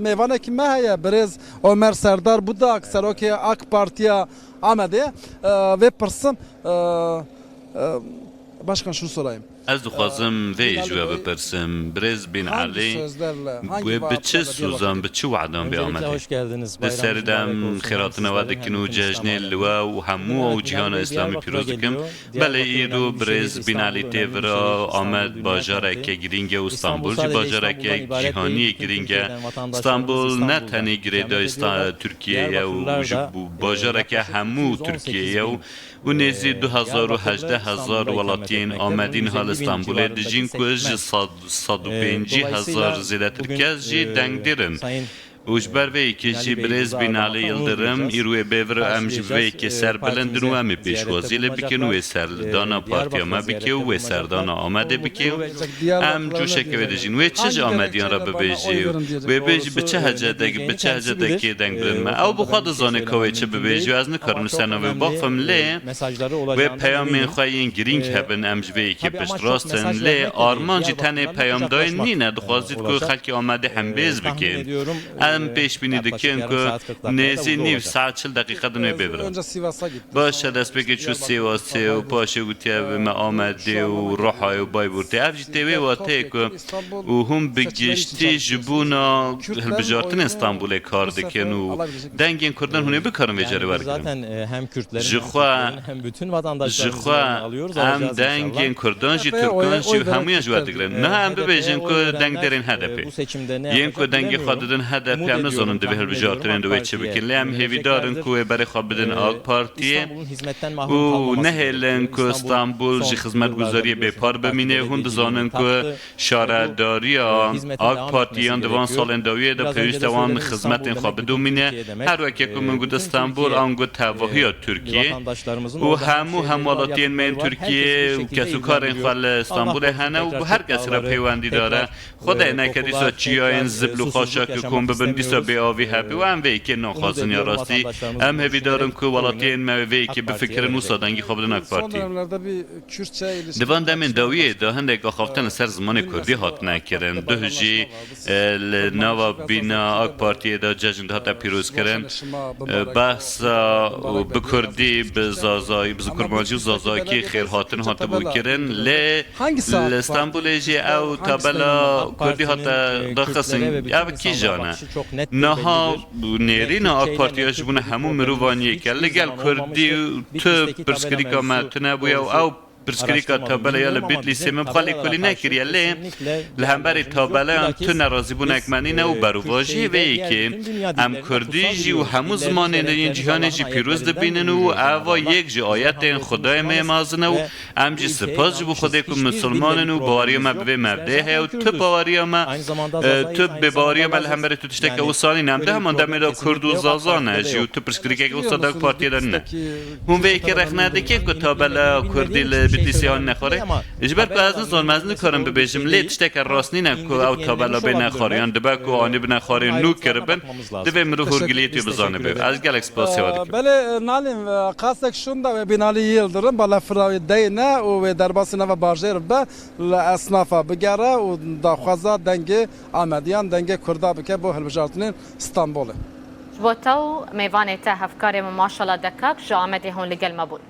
میوانه که مه برز عمر سردار بود اکثر که اک پارتیا آمده و پرسم باشکن شو سرایم از دخوازم ویج و بپرسم برز بین علی و به چه سوزان به چه وعدان به آمده دسردم خیرات نواد کنو جشن لوا و همو و جهان اسلامی پیروز کم بله ایرو برز بین علی تیورا آمد باجاره که گرینگه و استانبول جی باجاره که جهانی گرینگه استانبول نه تنی گریده ترکیه و باجاره که همو ترکیه و نزی 2018 ولاتین آمدین حال استانبول دجین کج 105,000 زیادتر کس جی دنگ دیرن وش بر وی که جی برز بیناله یلدرم ایروی بیور امج وی که سر بلندن و امی پیشوازی لبکن و سردانا پارتیا ما بکی و سردانا آمده بکی ام جوشه که بدجین و چه جا آمدیان را ببیجی و بیجی به چه حجده که دنگ برن ما او بخواد زانه کوی چه ببیجی و از نکارم سنو و باقفم لی و پیام خواهی گرینگ هبن امج وی که پشت راستن لی آرمان جی تنه پیام دای نینه دخوازید که خلکی آمده هم بیز بکن ام پیش بینید که نزی نیو ساعت 40 دقیقه دنیا ببرم باشه دست بگید چو سیواسه و پاشه گوتیه و ما آمده و روحای و بای بورتی افجی تیوی واته که و هم بگشتی جبونا بجارتن استانبول کار دکن و دنگین کردن هونه بکارم ویجاره برگرم جخوا هم دنگین کردن جی ترکان جی همون جواد دگرن نه هم ببیجن که دنگ درین هدفه یین که دنگی خواهدن هدفه هم نزانم ده بهر بجارترین دوی چه بکن لیم هیوی دارن که برای خواب بدن آگ پارتیه و نه هلن که استانبول جی خدمت گذاری بپار بمینه هند زانن که شارداری آگ پارتیان دوان سالن دویه ده پیوست وان خدمت خواب بدو مینه هر وکی که من گود استانبول آنگو تواهی ترکیه و همو هموالاتین من ترکیه و کسو کار خال استانبول هنه و هر کسی را پیوندی داره خدای نکردی سا چیاین زبل و خاشاک کن ببندی سا به آوی هبی و هم وی که نخوازن یا راستی هم هوی دارم که ولاتین ما وی که بفکر نوسا دنگی خواب دن اک پارتی دوان دمین داویه دا هنده خوافتن سر زمان کردی هات نکرن دو هجی نوا بینا اک پارتی دا ججن دا تا پیروز کرن بحث بکردی بزازایی بزکرمانجی و زازایی که خیر هاتن هات بو کرن استانبول جی او تابلا کردی هات دا خسن او کی جانه نها نیرین آک پارتیاش بونه همون مروانی که لگل کردی تو پرسکری که ماتنه بویا او پرسکری که تابلا یا لبید لیسی مبخالی کلی نکری لی لهمبری تابلا تو نرازی بونه اکمانی نو برو واجی وی که ام کردی جی و همون زمان این جهان جی پیروز دبینن و اوا یک جی آیت خدای میمازن و ام جی سپاس جی بو خدای که مسلمانن و باوری ما به مبده و تو باوری ما تو به باوری ما لهمبری تو تشتک او سانی نمده همان دمیدا کرد و زازانه جی و تو پرسکری که او صدق پارتی دارنه هم وی که رخنده که تابلا کردی بیتیسیان نخوره اجبر که از نزان مزنی کارم ببیجم لیتش تکر راست نینه که او تابلا بی نخوریان دبا که آنی بنخوری نو کربن دوی مرو هرگلیتی بزانه بی از گل اکسپاسی وادی بله نالیم قاسک شونده و بینالی یلدرم بالا فراوی دینه و در باسی نو باجر به اصنافا بگره و داخوازا دنگ آمدیان دنگ کرده بکه بو هلبجارتنین استانبوله بوتو میوان ته هفکار ماشاءالله دکک جا آمده هون لگل مبود